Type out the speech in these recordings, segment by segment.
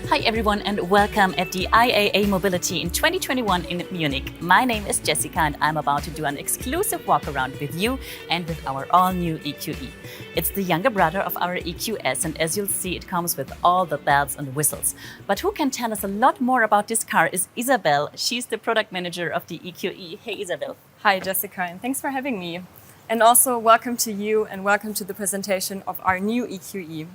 Hi everyone and welcome at the IAA Mobility in 2021 in Munich. My name is Jessica and I'm about to do an exclusive walk around with you and with our all-new EQE. It's the younger brother of our EQS and as you'll see it comes with all the bells and whistles. But who can tell us a lot more about this car is Isabel. She's the product manager of the EQE. Hey Isabel. Hi Jessica and thanks for having me. And also welcome to you and welcome to the presentation of our new EQE.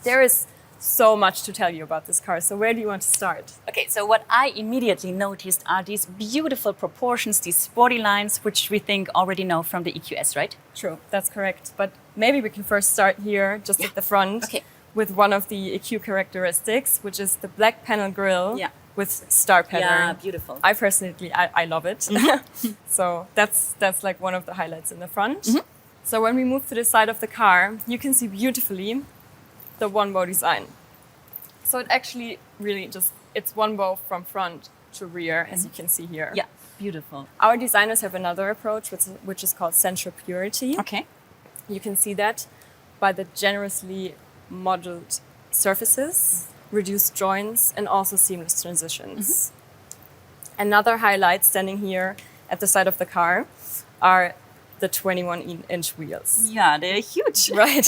There is so much to tell you about this car, so where do you want to start? Okay, so what I immediately noticed are these beautiful proportions, these sporty lines, which we think already know from the EQS, right? True, that's correct. But maybe we can first start here, just at the front, with one of the EQ characteristics, which is the black panel grille with star pattern. Yeah, beautiful. I personally, I love it. So that's like one of the highlights in the front. So when we move to the side of the car, you can see beautifully the one bow design. So it actually really it's one bow from front to rear, as you can see here. Yeah, beautiful. Our designers have another approach, which is called central purity. Okay. You can see that by the generously modeled surfaces, reduced joints, and also seamless transitions. Another highlight standing here at the side of the car are the 21-inch wheels. Yeah, they're huge. Right.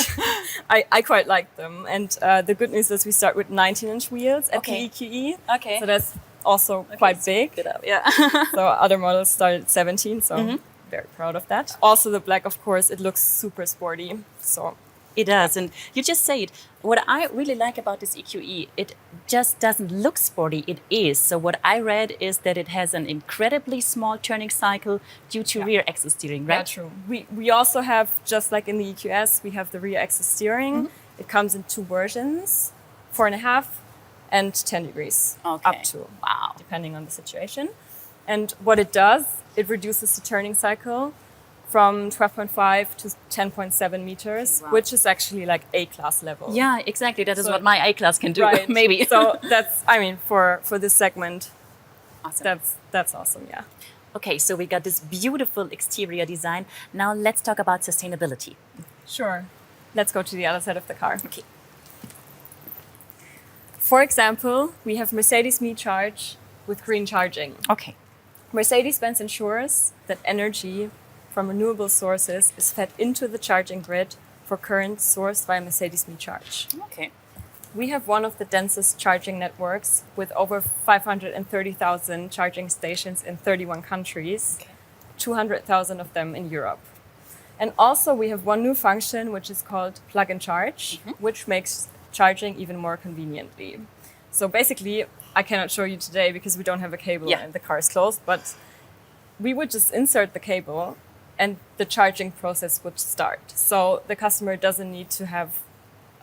I quite like them. And the good news is we start with 19-inch wheels at the EQE. Okay. So that's also quite big. Good up. Yeah. So other models start at 17, so very proud of that. Also the black, of course, it looks super sporty. So it does. And you just say it. What I really like about this EQE, it just doesn't look sporty, it is. So what I read is that it has an incredibly small turning cycle due to rear axis steering, right? Yeah, true. We also have, just like in the EQS, we have the rear axis steering. It comes in two versions, 4.5 and 10 degrees up to, depending on the situation. And what it does, it reduces the turning cycle from 12.5 to 10.7 meters, which is actually like A-class level. Yeah, exactly. That is what my A-class can do, right. maybe. So that's, I mean, for this segment, that's awesome, yeah. Okay, so we got this beautiful exterior design. Now let's talk about sustainability. Sure. Let's go to the other side of the car. Okay. For example, we have Mercedes Me Charge with green charging. Okay. Mercedes-Benz ensures that energy from renewable sources is fed into the charging grid for current sourced via Mercedes Me Charge. Okay. We have one of the densest charging networks with over 530,000 charging stations in 31 countries, 200,000 of them in Europe. And also we have one new function which is called plug and charge, which makes charging even more conveniently. So basically, I cannot show you today because we don't have a cable and the car is closed, but we would just insert the cable and the charging process would start. So the customer doesn't need to have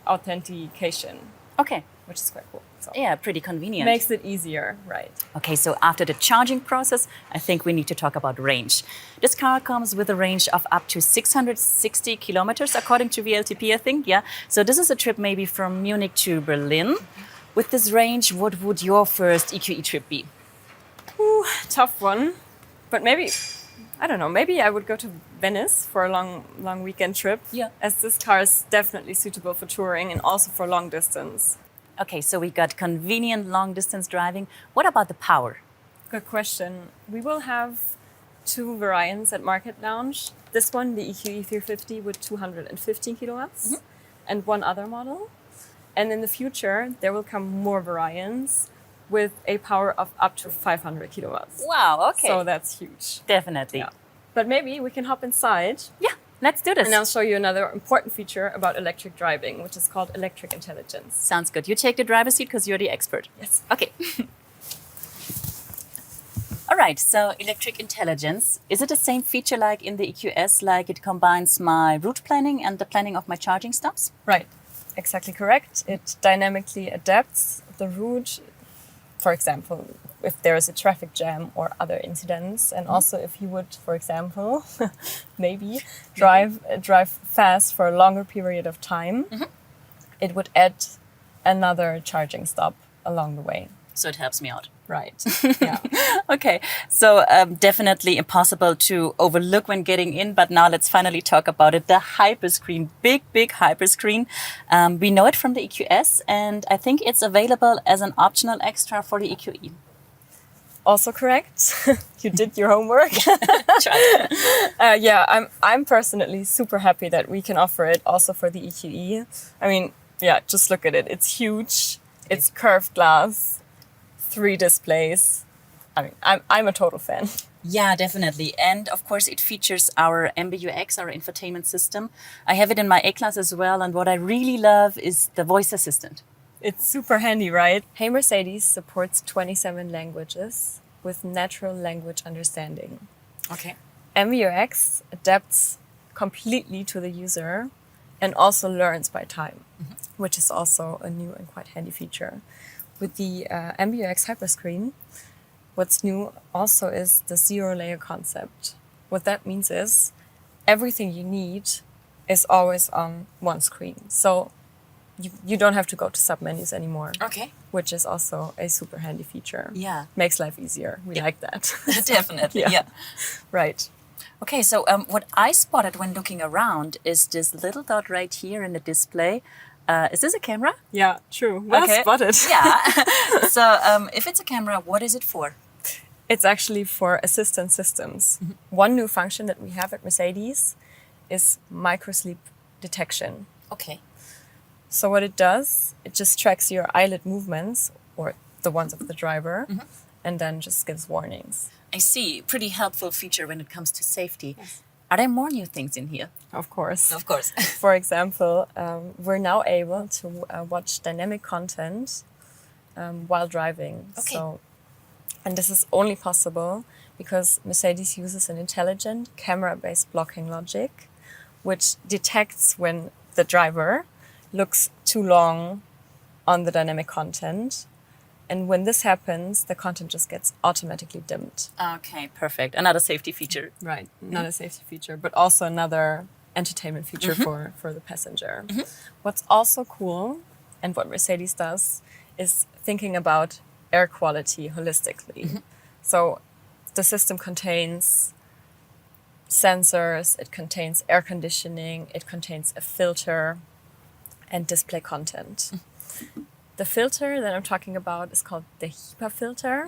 authentication. Okay. Which is quite cool. So yeah, pretty convenient. Makes it easier, right. Okay, so after the charging process, I think we need to talk about range. This car comes with a range of up to 660 kilometers, according to VLTP, I think, yeah. So this is a trip maybe from Munich to Berlin. With this range, what would your first EQE trip be? Ooh, tough one. But maybe, I don't know, maybe I would go to Venice for a long weekend trip. Yeah. As this car is definitely suitable for touring and also for long distance. Okay, so we got convenient long distance driving. What about the power? Good question. We will have two variants at Market Lounge. This one, the EQE 350 with 215 kilowatts and one other model. And in the future, there will come more variants with a power of up to 500 kilowatts. Wow, okay. So that's huge. Definitely. Yeah. But maybe we can hop inside. Yeah, let's do this. And I'll show you another important feature about electric driving, which is called electric intelligence. Sounds good. You take the driver's seat because you're the expert. Yes. Okay. All right, so electric intelligence. Is it the same feature like in the EQS, like it combines my route planning and the planning of my charging stops? Right. Exactly correct. It dynamically adapts the route. For example, if there is a traffic jam or other incidents, and also if you would, for example, maybe drive fast for a longer period of time, it would add another charging stop along the way. So it helps me out. Right. Yeah. Okay, so definitely impossible to overlook when getting in, but now let's finally talk about it. The hyperscreen, big hyperscreen. We know it from the EQS, and I think it's available as an optional extra for the EQE. Also correct. You did your homework. Yeah, I'm personally super happy that we can offer it also for the EQE. I mean, yeah, just look at it. It's huge. It's curved glass, 3 displays. I mean, I'm a total fan. Yeah, definitely. And of course, it features our MBUX, our infotainment system. I have it in my A-Class as well. And what I really love is the voice assistant. It's super handy, right? Hey Mercedes supports 27 languages with natural language understanding. Okay. MBUX adapts completely to the user and also learns by time, which is also a new and quite handy feature. With the MBUX hyperscreen, what's new also is the zero-layer concept. What that means is everything you need is always on one screen. So you don't have to go to submenus anymore. Okay. Which is also a super handy feature. Yeah. Makes life easier. We like that. Definitely, yeah. Right. Okay, so what I spotted when looking around is this little dot right here in the display. Is this a camera? Yeah, true. Well spotted. Yeah. So if it's a camera, what is it for? It's actually for assistant systems. One new function that we have at Mercedes is microsleep detection. Okay. So what it does, it just tracks your eyelid movements, or the ones of the driver, and then just gives warnings. I see. Pretty helpful feature when it comes to safety. Yes. Are there more new things in here? Of course. Of course. For example, we're now able to watch dynamic content while driving. Okay. And this is only possible because Mercedes uses an intelligent camera-based blocking logic, which detects when the driver looks too long on the dynamic content. And when this happens, the content just gets automatically dimmed. Okay, perfect. Another safety feature. Right, another safety feature, but also another entertainment feature for the passenger. What's also cool, and what Mercedes does, is thinking about air quality holistically. So the system contains sensors, it contains air conditioning, it contains a filter, and display content. The filter that I'm talking about is called the HEPA filter.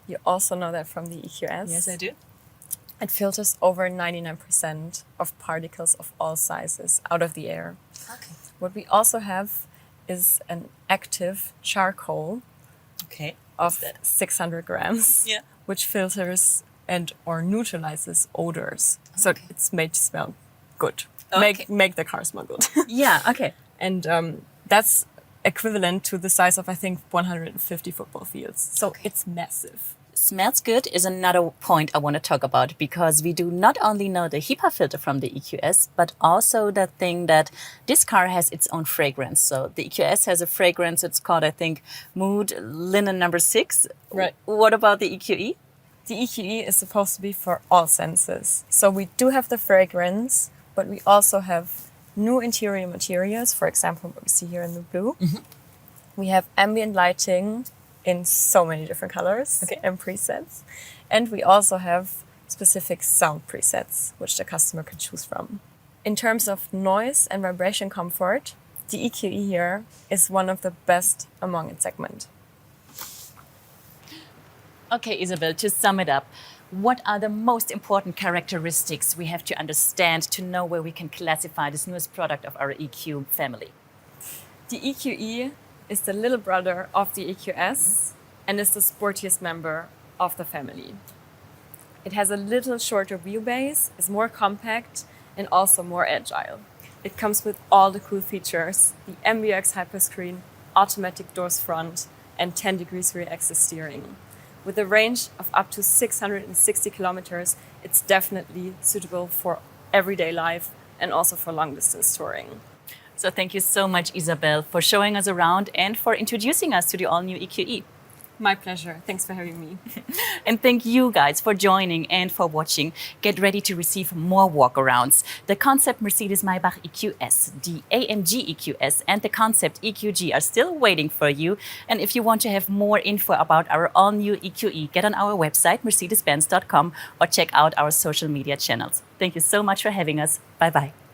You also know that from the EQS. Yes, I do. It filters over 99% of particles of all sizes out of the air. Okay. What we also have is an active charcoal of 600 grams, which filters and or neutralizes odors. So it's made to smell good. Make the car smell good. Yeah, okay. And that's equivalent to the size of, I think, 150 football fields. So it's massive. Smells good is another point I want to talk about, because we do not only know the HEPA filter from the EQS, but also the thing that this car has its own fragrance. So the EQS has a fragrance, it's called, I think, Mood Linen number 6. Right. What about the EQE? The EQE is supposed to be for all senses. So we do have the fragrance, but we also have new interior materials, for example, what we see here in the blue. We have ambient lighting in so many different colors and presets. And we also have specific sound presets, which the customer can choose from. In terms of noise and vibration comfort, the EQE here is one of the best among its segment. Okay, Isabel, to sum it up, what are the most important characteristics we have to understand to know where we can classify this newest product of our EQ family? The EQE is the little brother of the EQS and is the sportiest member of the family. It has a little shorter wheelbase, is more compact, and also more agile. It comes with all the cool features: the MBUX hyperscreen, automatic doors front, and 10 degrees rear axis steering. With a range of up to 660 kilometers, it's definitely suitable for everyday life and also for long distance touring. So thank you so much, Isabel, for showing us around and for introducing us to the all-new EQE. My pleasure. Thanks for having me. And thank you guys for joining and for watching. Get ready to receive more walkarounds. The concept Mercedes-Maybach EQS, the AMG EQS, and the concept EQG are still waiting for you. And if you want to have more info about our all-new EQE, get on our website, mercedes-benz.com, or check out our social media channels. Thank you so much for having us. Bye-bye.